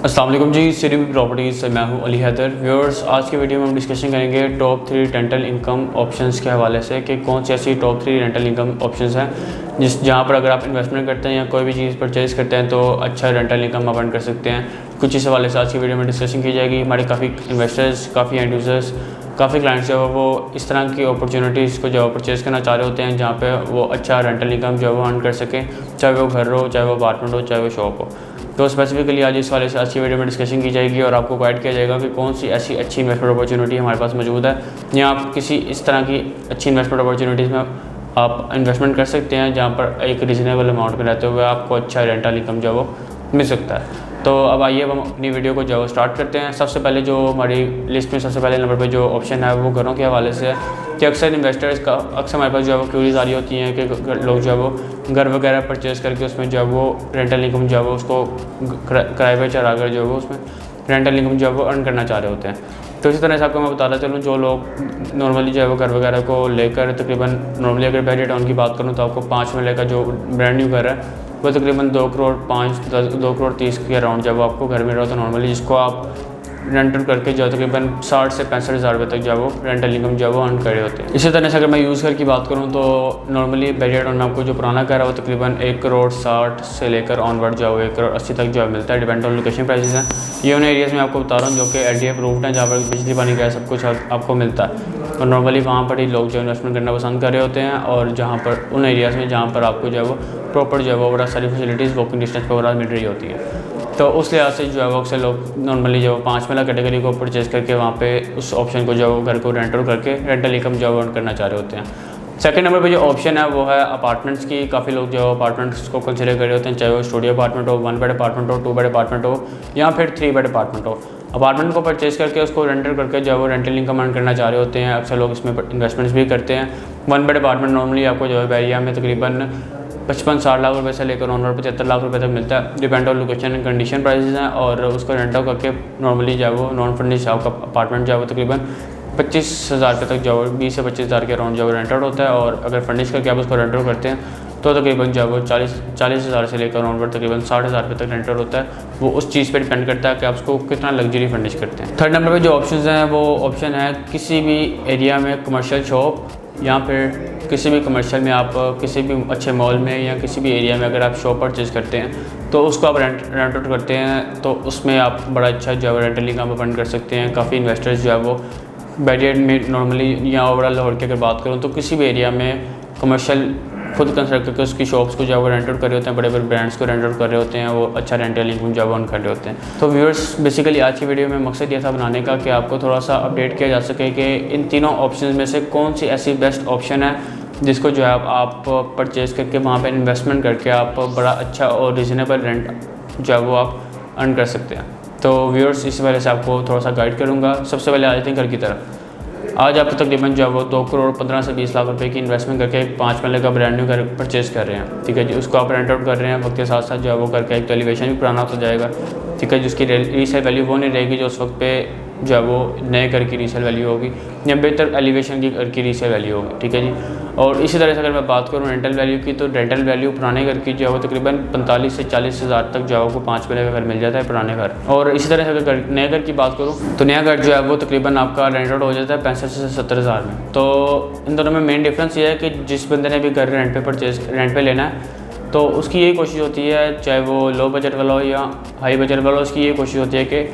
अस्सलाम वालेकुम जी, city properties से मैं हूं अली हैदर। व्यूअर्स, आज की वीडियो में हम डिस्कशन करेंगे टॉप 3 रेंटल इनकम ऑप्शंस के हवाले से कि कौन सी ऐसी टॉप 3 रेंटल इनकम ऑप्शंस हैं जहां पर अगर आप इन्वेस्टमेंट करते हैं या कोई भी चीज़ परचेज़ करते हैं तो अच्छा रेंटल इनकम आप अर्न कर सकते हैं। कुछ इस हवाले से आज की वीडियो में डिस्कशन की जाएगी। हमारे काफ़ी इन्वेस्टर्स, काफ़ी एंड यूज़र्स, काफ़ी क्लाइंट्स जो है वो इस तरह की अपॉर्चुनिटीज़ को जो है परचेज़ करना चाह रहे होते हैं जहाँ पे वो अच्छा रेंटल इनकम जो है वो अर्न कर सकें, चाहे वो घर हो, चाहे वो अपार्टमेंट हो, चाहे वो शॉप हो। तो स्पेसिफिकली आज इस वाले से आज की वीडियो में डिस्कशन की जाएगी और आपको गाइड किया जाएगा कि कौन सी ऐसी अच्छी इन्वेस्टमेंट अपॉर्चुनिटी हमारे पास मौजूद है या आप किसी इस तरह की अच्छी इन्वेस्टमेंट अपॉर्चुनिटीज़ में आप इन्वेस्टमेंट कर सकते हैं जहाँ पर एक रीज़नेबल अमाउंट में रहते हुए आपको अच्छा रेंटल इनकम जो वो मिल सकता है। तो अब आइए हम अपनी वीडियो को जो स्टार्ट करते हैं। सबसे पहले जो हमारी लिस्ट में सबसे पहले नंबर पे जो ऑप्शन है वो घरों के हवाले से है कि अक्सर इन्वेस्टर्स का हमारे पास जो है वो क्यूरीज आ रही होती हैं कि लोग जो है वो घर वगैरह परचेज़ करके उसमें जो है वो रेंटल इनकम जो है वो उसको किराए पे चढ़ा कर जो है वो उसमें रेंटल इनकम जो है वो अर्न करना चाह रहे होते हैं। तो इसी तरह से आपको मैं बताता चलूँ, जो लोग नॉर्मली जो है वो घर वगैरह को लेकर तकरीबन नॉर्मली अगर बजट ऑन की बात करूँ तो आपको 5 मरले का जो ब्रांड न्यू घर है वो तकरीबन 2 करोड़ 2 करोड़ 30 के अराउंड जब आपको घर में रहो तो नॉर्मली जिसको आप रेंटल करके जो तकरीबन 60 से 65 हज़ार रुपये तक जो वो रेंटल इनकम जो वो अर्न कर रहे होते हैं। इसी तरह से अगर मैं यूज़ घर की बात करूँ तो नॉर्मली बजट ऑन में आपको जो पुराना घर है वो तकरीबन 1 करोड़ 60 से लेकर ऑनवर्ड जो है 1 करोड़ 80 तक जो मिलता है, डिपेंड ऑन लोकेशन प्राइसेस हैं। ये उन एरियाज़ में आपको बता रहा हूँ जो कि LD अप्रूव्ड हैं, जहाँ पर बिजली पानी गैस सब कुछ आपको मिलता है और नॉर्मली वहाँ पर ही लोग जो इन्वेस्टमेंट करना पसंद कर रहे होते हैं और जहाँ पर उन एरियाज़ में जहाँ पर आपको जो है वो प्रॉपर जो है वो बड़ा सारी फैसिलिटीज़ वॉकिंग डिस्टेंस पर वगैरह मिल रही होती है। तो उस लिहाज से जो है वो अक्सर लोग नॉर्मली जो 5 मरला कैटेगरी को परचेज़ करके वहाँ पे उस ऑप्शन को जो घर को रेंटल करके रेंटल इनकम जो अर्न करना चाह रहे होते हैं। सेकंड नंबर पे जो ऑप्शन है वो है अपार्टमेंट्स की। काफ़ी लोग जो अपार्टमेंट्स को कंसिडर कर रहे होते हैं, चाहे वो स्टूडियो अपार्टमेंट हो, 1 बेड अपार्टमेंट हो, 2 बेड अपार्टमेंट हो या फिर 3 बेड अपार्टमेंट हो। अपार्टमेंट को परचेज़ करके उसको रेंटल करके जो है वो रेंटल इनकम अर्न करना चाह रहे होते हैं। अक्सर लोग इसमें इन्वेस्टमेंट्स भी करते हैं। 1 बेड अपार्टमेंट नॉर्मली आपको जो है एरिया में तकरीबन 55-60 लाख रुपए से लेकर ऑनवर्ड 75 लाख रुपए तक मिलता है, depend on location and condition prices हैं। और उसको रेंट आउट करके नॉर्मली जो है वो नॉन फर्निश आपका अपार्टमेंट जो है वो तकरीबन 25,000 रुपये तक जो 20 से 25,000 के अराउंड जो रेंट आउट होता है। और अगर फर्निश करके आप उसको रेंट आउट करते हैं तो तकरीबन जो है वो 40,000 से लेकर ऑनवर्ड तकरीबन 60,000 रुपये तक रेंट आउट होता है। वो उस चीज़ पे डिपेंड करता है कि आप उसको कितना लग्जरी फर्निश करते हैं। थर्ड नंबर पे जो ऑप्शन हैं वो ऑप्शन है किसी भी एरिया में कमर्शियल शॉप या फिर किसी भी कमर्शियल में आप किसी भी अच्छे मॉल में या किसी भी एरिया में अगर आप शॉप परचेज़ करते हैं तो उसको आप रेंट आउट करते हैं तो उसमें आप बड़ा अच्छा जो है रेंटल इनकम अर्न कर सकते हैं। काफ़ी इन्वेस्टर्स जो है वो बजट में नॉर्मली या ओवरऑल लाहौर की अगर बात करूँ तो किसी भी एरिया में कमर्शियल खुद कंस्ट्रक्ट करके उसकी शॉप्स को जो है वो रेंट आउट कर रहे होते हैं, बड़े बड़े ब्रांड्स को रेंट आउट कर रहे होते हैं, वो अच्छा रेंटल इनकम जो है अर्न कर रहे होते हैं। तो व्यूअर्स, बेसिकली आज की वीडियो में मकसद ये था बनाने का कि आपको थोड़ा सा अपडेट किया जा सके कि इन तीनों ऑप्शन में से कौन सी ऐसी बेस्ट ऑप्शन है जिसको जो है आप परचेज़ करके वहाँ पर इन्वेस्टमेंट करके आप बड़ा अच्छा और रीज़नेबल रेंट जो है वो आप अर्न कर सकते हैं। तो व्यूअर्स, इस वजह से आपको थोड़ा सा गाइड करूँगा। सबसे पहले आ जाते हैं घर की तरफ। आज आप तकरीबन जो है वो 2 करोड़ 15 से 20 लाख रुपए की इन्वेस्टमेंट करके 5 मरले का ब्रांड न्यू घर परचेज़ कर रहे हैं, ठीक है जी। उसको आप रेंट आउट कर रहे हैं, वक्त के साथ साथ जो है वो करके एक तो एलिवेशन भी पुराना होता जाएगा, ठीक है। जिसकी रीसेल वैल्यू वो नहीं रहेगी जो उस वक्त पे जो है वो नए घर की रीसेल वैल्यू होगी या बेहतर एलिवेशन की घर की रीसेल वैल्यू होगी, ठीक है जी। और इसी तरह से अगर मैं बात करूँ रेंटल वैल्यू की तो रेंटल वैल्यू पुराने घर की जो है वो तकरीबन 45 से 40 हज़ार तक जो है वो 5 मरले का घर मिल जाता है, पुराने घर। और इसी तरह से अगर नए घर की बात करूँ तो नया घर जो है वो तकरीबन आपका रेंट आउट हो जाता है 65 से 70 हज़ार में। तो इन दोनों में मेन डिफरेंस ये है कि जिस बंदे ने भी घर रेंट पे लेना है तो उसकी यही कोशिश होती है, चाहे वो लो बजट वाला हो या हाई बजट वाला हो, उसकी ये कोशिश होती है कि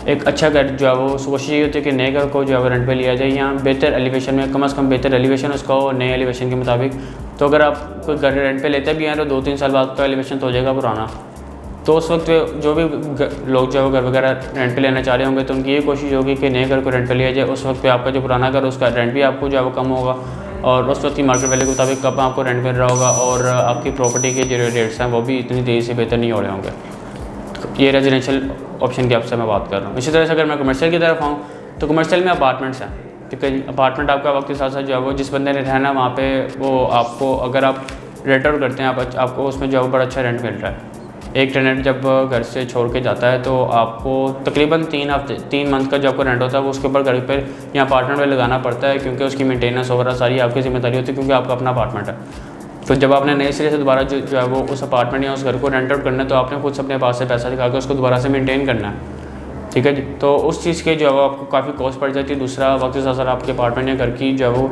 एक अच्छा घर जो है वो कोशिश ये होती है कि नए घर को जो है वो रेंट पे लिया जाए या बेहतर एलिवेशन में, कम से कम बेहतर एलिवेशन उसका हो नए एलिवेशन के मुताबिक। तो अगर आप कोई घर रेंट पे लेते भी हैं तो 2-3 साल बाद का एलिवेशन तो हो जाएगा पुराना। तो उस वक्त जो भी लोग जो है घर वगैरह रेंट पे लेना चाह रहे होंगे तो उनकी ये कोशिश होगी कि नए घर को रेंट पे लिया जाए। उस वक्त पे आपका जो पुराना घर उसका रेंट भी आपको जो है वो कम होगा और उस वक्त की मार्केट वैल्यू के मुताबिक कब आपको रेंट मिल रहा होगा और आपकी प्रॉपर्टी के जो रेट्स हैं वो भी इतनी तेज़ी से बेहतर नहीं हो रहे होंगे। ये रेजिडेंशियल ऑप्शन की आपसे मैं बात कर रहा हूँ। इसी तरह से अगर मैं कमर्शियल की तरफ आऊँ तो कमर्शियल में अपार्टमेंट्स हैं, ठीक है जी। अपार्टमेंट आपका वक्त के साथ साथ जो है वो जिस बंदे ने रहना वहाँ पे वो आपको अगर आप रेंट आउट करते हैं आपको उसमें जो है बड़ा अच्छा रेंट मिल रहा है। एक टेनेंट जब घर से छोड़ के जाता है तो आपको तकरीबन 3 मंथ का जो आपको रेंट होता है वो उसके ऊपर घर पर या अपार्टमेंट में लगाना पड़ता है, क्योंकि उसकी मेंटेनेंस वगैरह सारी आपकी जिम्मेदारी होती है, क्योंकि आपका अपना अपार्टमेंट है। तो जब आपने नए सिरे से दोबारा जो है वो उस अपार्टमेंट या उस घर को रेंट आउट करना है, तो आपने खुद से अपने पास से पैसा दिखा के उसको दोबारा से मेंटेन करना है। ठीक है जी। तो उस चीज़ के जो है वो आपको काफ़ी कॉस्ट पड़ जाती है। दूसरा, वक्त के साथ साथ आपके अपार्टमेंट या घर की जो है वो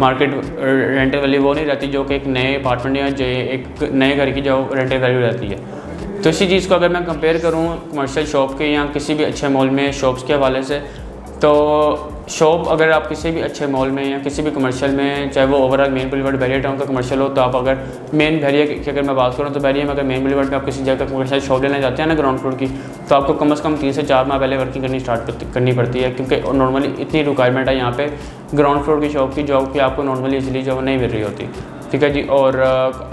मार्केट रेंटल वैल्यू वो नहीं रहती जो कि एक नए अपार्टमेंट या जो एक नए घर की जो रेंटल वैल्यू रहती है। तो इसी चीज़ को अगर मैं कंपेयर करूँ कमर्शियल शॉप के या किसी भी अच्छे मॉल में शॉप्स के हवाले से, तो शॉप अगर आप किसी भी अच्छे मॉल में या किसी भी कमर्शियल में, चाहे वो overall main boulevard barrier town का कमर्शियल हो, तो आप अगर मेन बैरियर की अगर मैं बात करूँ तो बैरियर में अगर मेन बुलेवार्ड में आप किसी जगह कमर्शियल शॉप लेने जाते हैं ना ग्राउंड फ्लोर की, तो आपको कम से कम 3 से 4 माह पहले वर्किंग करनी पड़ती है, क्योंकि नॉर्मली इतनी रिक्वायरमेंट है यहाँ पे ग्राउंड फ्लोर की शॉप की जॉब की आपको नॉर्मली इजीली जो नहीं मिल रही होती। ठीक है जी। और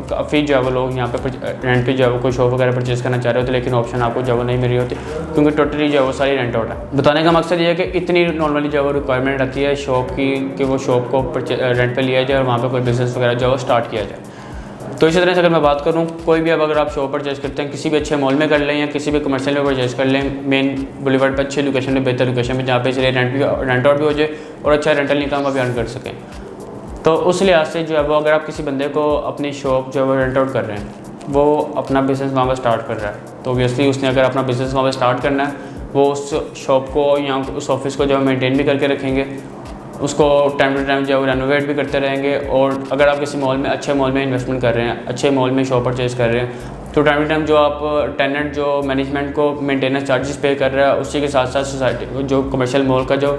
काफ़ी जो है वो लोग यहाँ पे रेंट पे जो है वो कोई शॉप वगैरह परचेज़ करना चाह रहे होते, लेकिन ऑप्शन आपको जो है वो नहीं मिल रही होती, क्योंकि टोटली जो है वो सारी रेंट आउट है। बताने का मकसद ये है कि इतनी नॉर्मली जो है वो रिक्वायरमेंट रहती है शॉप की कि वो शॉप को रेंट पे लिया जाए और वहाँ पे कोई बिज़नेस वगैरह जो है वो स्टार्ट किया जाए। तो इसी तरह से अगर मैं बात करूँ, कोई भी अब अगर आप शॉप परचेज़ करते हैं किसी भी अच्छे मॉल में कर लें या किसी भी कमर्शियल में परचेज़ कर लें, मेन बुलेवार्ड पर अच्छी लोकेशन में, बेहतर लोकेशन में, जहाँ पे इसलिए रेंट आउट भी हो जाए और अच्छा रेंटल इनकम भी अर्न कर सकें। तो उस लिहाज से जो है वो अगर आप किसी बंदे को अपनी शॉप जो है वो रेंट आउट कर रहे हैं, वो अपना बिज़नेस वहाँ पर स्टार्ट कर रहा है, तो ऑब्वियसली उसने अगर अपना बिज़नेस वहाँ पर स्टार्ट करना है, वो उस शॉप को या उस ऑफिस को जो है मेंटेन भी करके रखेंगे, उसको टाइम टू टाइम जो है वो रेनोवेट भी करते रहेंगे। और अगर आप किसी मॉल में अच्छे मॉल में इन्वेस्टमेंट कर रहे हैं, अच्छे मॉल में शॉप परचेज़ कर रहे हैं, तो टाइम टू टाइम जो आप टेनेंट जो मैनेजमेंट को मेंटेनेंस चार्जेस पे कर रहा है, उसी के साथ साथ सोसाइटी जो कमर्शियल मॉल का जो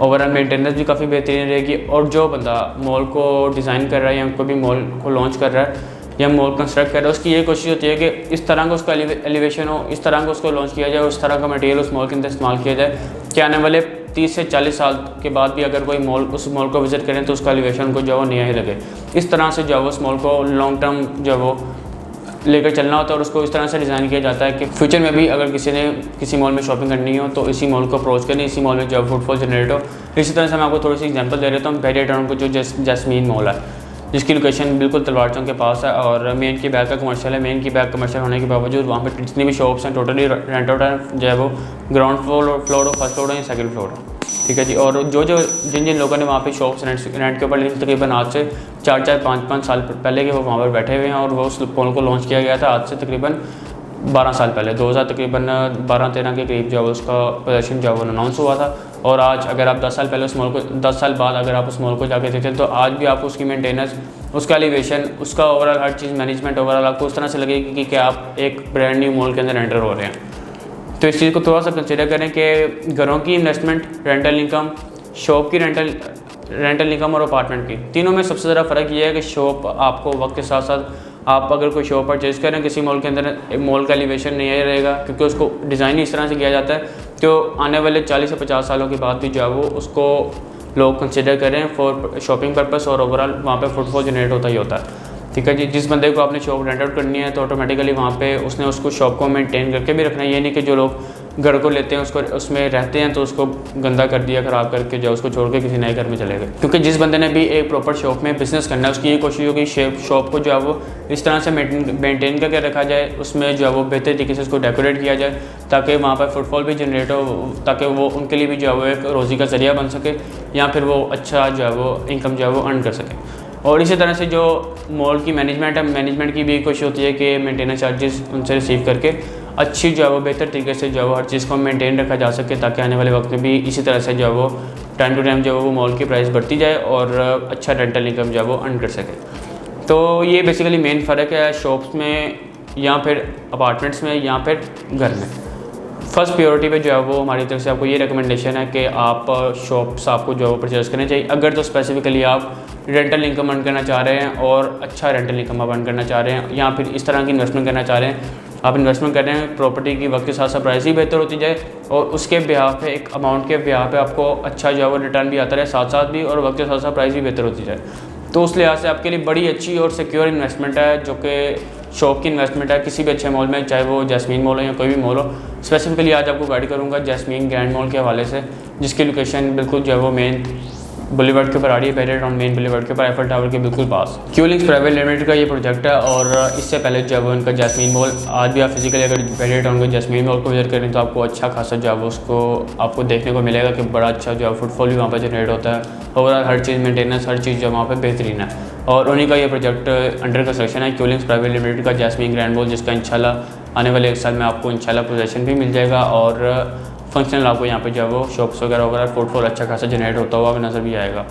ओवरऑल मेंटेनेंस भी काफ़ी बेहतरीन रहेगी। और जो बंदा मॉल को डिज़ाइन कर रहा है या कोई भी मॉल को लॉन्च कर रहा है या मॉल कंस्ट्रक्ट कर रहा है, उसकी ये कोशिश होती है कि इस तरह का उसका एलिवेशन हो, इस तरह का उसको लॉन्च किया जाए, उस तरह का मटेरियल उस मॉल के अंदर इस्तेमाल किया जाए कि आने वाले 30 से 40 साल के बाद भी अगर कोई मॉल उस मॉल को विज़िट करें तो उसका एलिवेशन को जो है वो नया ही लगे। इस तरह से जो है उस मॉल को लॉन्ग टर्म जो है वो लेकर चलना होता है और उसको इस तरह से डिज़ाइन किया जाता है कि फ्यूचर में भी अगर किसी ने किसी मॉल में शॉपिंग करनी हो तो इसी मॉल को अप्रोच करें, इसी मॉल में जो फुटफॉल जनरेट हो। इसी तरह से मैं आपको थोड़ी सी एग्जांपल दे देता हूँ। बैरियर टाउन को जो जैस्मीन मॉल है, जिसकी लोकेशन बिल्कुल तलवार चौक के पास है और मेन की बैग का कमर्शियल है। मेन की बैग कमर्शियल होने के बावजूद वहाँ पर जितनी भी शॉप्स हैं टोटली रेंट आउट है, जो है वो ग्राउंड फ्लोर हो, फर्स्ट फ्लोर हो या सेकंड फ्लोर हो। ठीक है जी। और जिन लोगों ने वहाँ पे शॉप्स रेंट के ऊपर ली, तकरीबन आज से 4-5 साल पहले के वो वहाँ पर बैठे हुए हैं और वो उस मॉल को लॉन्च किया गया था आज से तकरीबन 12 साल पहले, 2000 तकरीबन 12-13 के करीब जो है उसका पोजीशन जो है वो अनाउंस हुआ था। और आज अगर आप 10 साल पहले उस मॉल को 10 साल बाद अगर आप उस मॉल को जाके देखें तो आज भी आप उसकी मेंटेनेंस, उसका एलिवेशन, उसका ओवरऑल हर चीज़ मैनेजमेंट ओवरऑल आपको उस तरह से लगेगी कि आप एक ब्रांड न्यू मॉल के अंदर एंटर हो रहे हैं। तो इस चीज़ को थोड़ा सा कंसिडर करें कि घरों की इन्वेस्टमेंट, रेंटल इनकम, शॉप की रेंटल इनकम और अपार्टमेंट की, तीनों में सबसे ज़्यादा फ़र्क ये है कि शॉप आपको वक्त के साथ साथ आप अगर कोई शॉप परचेज़ करें किसी मॉल के अंदर, मॉल का एलिवेशन नहीं रहेगा क्योंकि उसको डिज़ाइन इस तरह से किया जाता है तो आने वाले 40 से 50 सालों के बाद भी जो है वो उसको लोग कंसिडर करें फॉर शॉपिंग पर्पस और ओवरऑल वहाँ पे फुटफॉल जनरेट होता ही होता है। ठीक है जी। जिस बंदे को आपने शॉप रेंट आउट करनी है तो ऑटोमेटिकली वहाँ पे उसने उसको शॉप को मेंटेन करके भी रखना है। ये नहीं कि जो लोग घर को लेते हैं उसको उसमें रहते हैं तो उसको गंदा कर दिया, ख़राब करके जो उसको छोड़ के किसी नए घर में चले गए। क्योंकि जिस बंदे ने भी एक प्रॉपर शॉप में बिज़नेस करना है उसकी ये कोशिश होगी शॉप को जो है वो इस तरह से मेंटेन करके रखा जाए, उसमें जो है वो बेहतर तरीके से उसको डेकोरेट किया जाए ताकि वहाँ पर फुटफॉल भी जनरेट हो, ताकि वो उनके लिए भी जो है वो एक रोज़ी का ज़रिया बन सके या फिर वो अच्छा जो है वो इनकम जो है वो अर्न कर सके। और इसी तरह से जो मॉल की मैनेजमेंट है, मैनेजमेंट की भी कोशिश होती है कि मेंटेनेंस चार्जेस उनसे रिसीव करके अच्छी जो है वो बेहतर तरीके से जो है वो हर चीज़ को मेंटेन रखा जा सके ताकि आने वाले वक्त में भी इसी तरह से जो है वो टाइम टू टाइम जो है वो मॉल की प्राइस बढ़ती जाए और अच्छा रेंटल इनकम जो है वो अर्न कर सके। तो ये बेसिकली मेन फ़र्क है शॉप्स में या फिर अपार्टमेंट्स में या फिर घर में। फर्स्ट प्रायोरिटी पे जो है वो हमारी तरफ से आपको ये रिकमेंडेशन है कि आप शॉप्स आपको जो है वो परचेज़ करनी चाहिए अगर तो स्पेसिफिकली आप रेंटल इनकम अर्न करना चाह रहे हैं और अच्छा रेंटल इनकम आप अर्न करना चाह रहे हैं या फिर इस तरह की इन्वेस्टमेंट करना चाह रहे हैं। आप इन्वेस्टमेंट कर रहे हैं प्रॉपर्टी की, वक्त के साथ साथ प्राइस ही बेहतर होती जाए और उसके ब्याह पे एक अमाउंट के ब्याह पे आपको अच्छा जो है वो रिटर्न भी आता रहे साथ साथ भी और वक्त के साथ साथ प्राइस भी बेहतर होती जाए। तो उस लिहाज से आपके लिए बड़ी अच्छी और सिक्योर इन्वेस्टमेंट है जो कि शॉप की इन्वेस्टमेंट है किसी भी अच्छे मॉल में, चाहे वो जैस्मीन मॉल हो या कोई भी मॉल हो। स्पेसिफिकली आज आपको गाइड करूँगा जैस्मीन ग्रैंड मॉल के हवाले से, जिसकी लोकेशन बिल्कुल जो है वो मेन बुलेवार्ड के ऊपर आ रही है, पहले टाउन मेन बुलेवार्ड के ऊपर आईफल टावर के बिल्कुल पास। क्यू लिंक्स प्राइवेट लिमिटेड का ये प्रोजेक्ट है और इससे पहले जो है वो इनका जैस्मीन मॉल, आज भी आप फिजिकली अगर पहले टाउन के जैस्मीन मॉल को विजिट करें तो आपको अच्छा खासा जो है वो उसको आपको देखने को मिलेगा कि बड़ा अच्छा जो है फुटफॉल भी वहाँ पर जनरेट होता है। ओवरऑल हर चीज़ मेंटेनेंस, हर चीज़ जो वहाँ पर बेहतरीन है और उन्हीं का ये प्रोजेक्ट अंडर कंस्ट्रक्शन है, क्यू लिंक्स प्राइवेट लिमिटेड का जैस्मीन ग्रैंड मॉल, जिसका इंशाल्लाह आने वाले 1 साल में आपको इंशाल्लाह पोजीशन भी मिल जाएगा और फंक्शनल आपको यहाँ पे जो है वो शॉप्स वगैरह फुटफॉल अच्छा खासा जनरेट होता हुआ नज़र भी आएगा,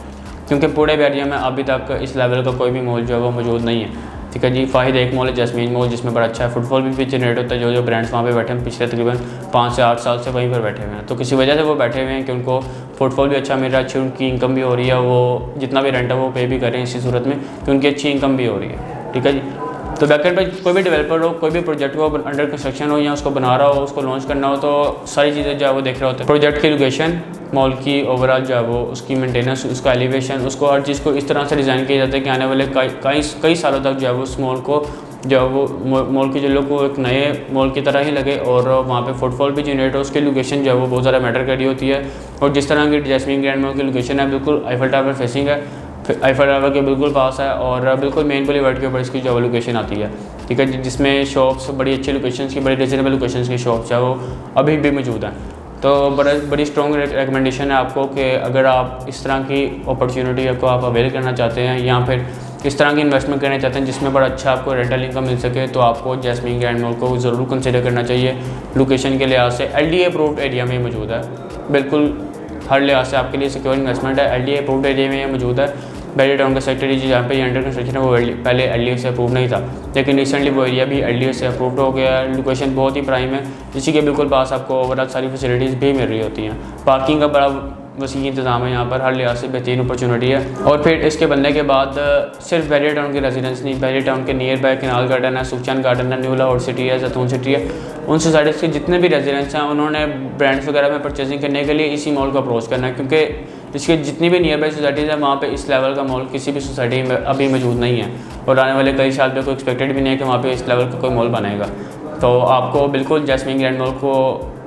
क्योंकि पूरे एरिया में अभी तक इस लेवल का कोई भी मॉल जो है वो मौजूद नहीं है। ठीक है जी, फाहिद एक मॉल है जैस्मीन मॉल, जिसमें बड़ा अच्छा फुटफॉल भी जनरेट होता है। जो ब्रांड्स वहाँ पे बैठे हैं पिछले तकरीबन 5 से 8 साल से वहीं पर बैठे हुए हैं, तो किसी वजह से वो बैठे हुए हैं कि उनको फुटफॉल भी अच्छा मिल रहा है, अच्छी उनकी इनकम भी हो रही है, वो जितना भी रेंट है वो पे भी कर रहे हैं इसी सूरत में कि उनकी अच्छी इनकम भी हो रही है। ठीक है जी, तो बैकएंड पे कोई भी डेवलपर हो, कोई भी प्रोजेक्ट हो अंडर कंस्ट्रक्शन हो या उसको बना रहा हो, उसको लॉन्च करना हो, तो सारी चीज़ें जो है वो देख रहे होते हैं। प्रोजेक्ट की लोकेशन, मॉल की ओवरऑल जो है वो उसकी मेंटेनेंस, उसका एलिवेशन, उसको हर चीज़ को इस तरह से डिज़ाइन किया जाता है कि आने वाले कई सालों तक जो है वो उस मॉल को जो है वो मॉल की जो लोग को एक नए मॉल की तरह ही लगे और वहाँ पे फुटफॉल भी जनरेट हो। उसकी लोकेशन जो है वो बहुत ज़्यादा मैटर कर रही होती है और जिस तरह की जैस्मीन ग्रैंड मॉल की लोकेशन है बिल्कुल आईफल टावर फेसिंग है, आईफल टावर के बिल्कुल पास है और बिल्कुल मेन बुलेवार्ड के ऊपर इसकी जो लोकेशन आती है। ठीक है, जिसमें शॉप्स बड़ी अच्छी लोकेशन की, बड़ी रिजनेबल लोकेशन की शॉप्स है वो अभी भी मौजूद हैं। तो बड़ी स्ट्रॉन्ग रिकमेंडेशन है आपको कि अगर आप इस तरह की अपॉर्चुनिटी को आप अवेल करना चाहते हैं या फिर इस तरह की इन्वेस्टमेंट करना चाहते हैं जिसमें बड़ा अच्छा आपको रेंटल इनकम मिल सके, तो आपको जैस्मीन ग्रैंड मॉल को ज़रूर कंसिडर करना चाहिए। लोकेशन के लिहाज से LDA अप्रूव्ड एरिया में मौजूद है, बिल्कुल हर लिहाज से आपके लिए सिक्योर इन्वेस्टमेंट है। LDA अप्रूव्ड एरिया में मौजूद है। बैरियर टाउन का सेक्टर जहाँ पे अंडर कंस्ट्रक्शन है वो पहले LDA से अप्रूव नहीं था, लेकिन रिसेंटली वो एरिया भी LDA से अप्रूव्ड हो गया है। लोकेशन बहुत ही प्राइम है, इसी के बिल्कुल पास आपको ओवरऑल सारी फैसिलिटीज़ भी मिल रही होती हैं। पार्किंग का बड़ा वसी इंतजाम है यहाँ पर, हर लिहाज से बेहतरीन अपॉर्चुनिटी है। और फिर इसके बनने के बाद सिर्फ बैरियर टाउन के रेजिडेंस नहीं, बैरियर टाउन के नियर बाय कैनाल गार्डन है, सुखचैन गार्डन है, न्यू लाहौर सिटी है, जैतून सिटी है, उन सोसाइटीज़ के जितने भी रेजिडेंट्स हैं उन्होंने ब्रांड्स वगैरह में परचेजिंग करने के लिए इसी मॉल को अप्रोच करना है, क्योंकि इसके जितनी भी नियर बाई सोसाइटीज़ हैं वहाँ पे इस लेवल का मॉल किसी भी सोसाइटी में अभी मौजूद नहीं है और आने वाले कई साल पे कोई एक्सपेक्टेड भी नहीं है कि वहाँ पे इस लेवल का कोई मॉल बनेगा। तो आपको बिल्कुल जैस्मीन ग्रैंड मॉल को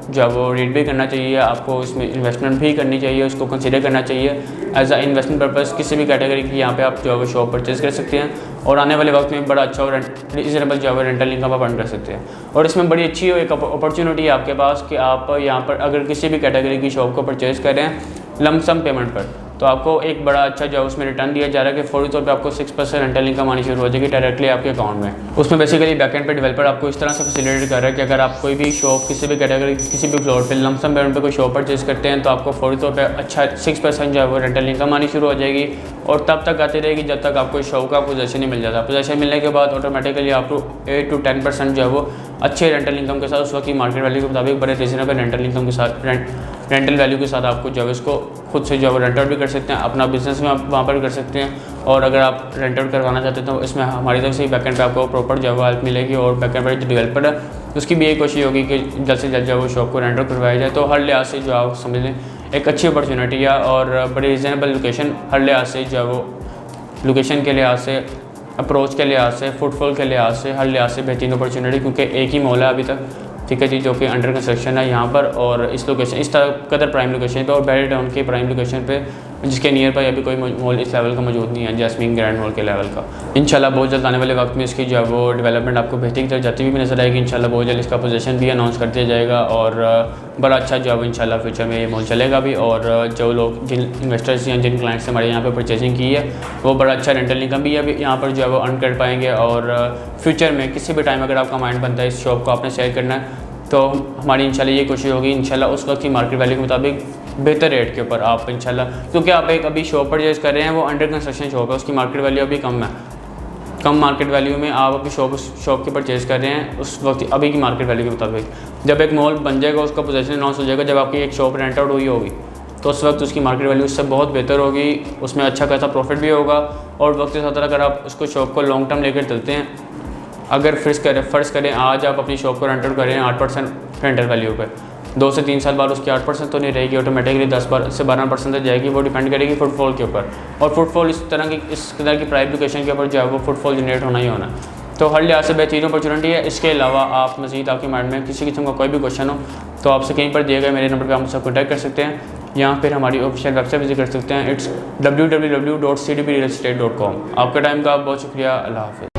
जो है वो रीड भी करना चाहिए, आपको इसमें इन्वेस्टमेंट भी करनी चाहिए, उसको कंसीडर करना चाहिए एज अ इन्वेस्टमेंट पर्पज़। किसी भी कैटेगरी की यहाँ पे आप जो है वो शॉप परचेज़ कर सकते हैं और आने वाले वक्त में बड़ा अच्छा और रीजनेबल जो है वो रेंटल इनकम आप अर्न कर सकते हैं। और इसमें बड़ी अच्छी एक अपॉर्चुनिटी है आपके पास कि आप यहाँ पर अगर किसी भी कैटेगरी की शॉप को परचेज़ कर रहे हैं लमसम पेमेंट पर, तो आपको एक बड़ा अच्छा जो है उसमें रिटर्न दिया जा रहा है कि फौरी तौर पे आपको 6% रेंटल इनकम आनी शुरू हो जाएगी डायरेक्टली आपके अकाउंट में। उसमें बेसिकली बैकएंड पे डेवलपर आपको इस तरह से फैसिलिटेट कर रहा है कि अगर आप कोई भी शॉप किसी भी कैटेगरी किसी भी फ्लोर पे लमसम पेमेंट पे कोई शॉप परचेज़ करते हैं तो आपको फौरी तौर पे अच्छा 6% जो है वो रेंटल इनकम आनी शुरू हो जाएगी और तब तक आती रहेगी जब तक आपको शॉप का पोजीशन ही मिल जाता है। पोजीशन मिलने के बाद ऑटोमेटिकली आपको 8 to 10% जो है वो अच्छे रेंटल इनकम के साथ उस वक्त की मार्केट वैल्यू के मुताबिक बड़े रीजनेबल रेंटल इनकम के साथ रेंटल वैल्यू के साथ आपको जो है इसको खुद से जो है रेंट आउट भी कर सकते हैं, अपना बिजनेस में आप वहाँ पर कर सकते हैं। और अगर आप रेंट आउट करवाना चाहते हैं तो इसमें हमारी तरफ से बैकएंड पे आपको प्रॉपर जो है हेल्प मिलेगी और बैकएंड पर जो डेवलपर है उसकी भी यही कोशिश होगी कि जल्द से जल्द जो है वो शॉप को रेंट आउट करवाया जाए। तो हर लिहाज से जो आप समझ लें एक अच्छी अपॉर्चुनिटी है और बड़ी रीजनेबल लोकेशन, हर लिहाज से जो है वो लोकेशन के लिहाज से, अप्रोच के लिहाज से, फुटफॉल के लिहाज से, हर लिहाज से बेहतरीन अपॉर्चुनिटी, क्योंकि एक ही मॉल है अभी तक। ठीक है जी, जो कि अंडर कंस्ट्रक्शन है यहाँ पर और इस लोकेशन इस कदर प्राइम लोकेशन पे और बैरियर टाउन के प्राइम लोकेशन पे जिसके नियर बाई अभी कोई मॉल इस लेवल का मौजूद नहीं है जैस्मीन ग्रैंड मॉल के लेवल का। इंशाल्लाह बहुत जल्द आने वाले वक्त में इसकी जो है वो डेवलपमेंट आपको बेहतरीन तरह जाती हुई भी नजर आएगी। इंशाल्लाह बहुत जल्द इसका पोजीशन भी अनाउंस कर दिया जाएगा और बड़ा अच्छा जो है वो इंशाल्लाह फ्यूचर में ये मॉल चलेगा भी और जो लोग जिन इन्वेस्टर्स या जिन क्लाइंट्स से हमारे यहाँ पर परचेजिंग की है वो बड़ा अच्छा रेंटल इनकम भी अभी यहाँ पर जो है वो अर्न कर पाएंगे और फ्यूचर में किसी भी टाइम अगर आपका माइंड बनता है इस शॉप को आपने सेल करना है तो हमारी इंशाल्लाह ये कोशिश होगी इंशाल्लाह उस वक्त की मार्केट वैल्यू के मुताबिक बेहतर रेट के ऊपर आप इंशाल्लाह, क्योंकि आप एक अभी शॉप परचेज कर रहे हैं वो अंडर कंस्ट्रक्शन शॉप है, उसकी मार्केट वैल्यू अभी कम है, कम मार्केट वैल्यू में आप अपनी शॉप की परचेज़ कर रहे हैं उस वक्त अभी की मार्केट वैल्यू के मुताबिक। जब एक मॉल बन जाएगा उसका पोजीशन अनाउंस हो जाएगा, जब आपकी एक शॉप रेंट आउट हुई होगी तो उस वक्त उसकी मार्केट वैल्यू उससे बहुत बेहतर होगी, उसमें अच्छा खासा प्रॉफिट भी होगा और वक्त के साथ अगर आप उसको शॉप को लॉन्ग टर्म लेकर चलते हैं, अगर फ़र्ज़ करें आज आप अपनी शॉप को रेंट आउट कर रहे हैं 8% रेंटल वैल्यू पे, 2 से 3 साल बाद उसकी 8% तो नहीं रहेगी, ऑटोमेटिकली 10 से 12% तक जाएगी। वो डिपेंड करेगी फुटफॉल के ऊपर और फुटफॉल इस तरह की प्राइम लोकेशन के ऊपर जो है वो फुटफॉल जनरेट होना ही होना। तो हर लिहाज से बेहतरीन अपॉर्चुनिटी है। इसके अलावा आप मज़ीद आपके माइंड में किसी किस्म का कोई भी क्वेश्चन हो तो आपसे कहीं पर दिए गए मेरे नंबर पर आप मुझसे कॉन्टैक्ट कर सकते हैं। यहाँ पर हमारी ऑफिशियल वेबसाइट विजिट कर सकते हैं। It's www.cdprealestate.com। आपका टाइम का बहुत शुक्रिया। अल्लाह हाफ़िज़।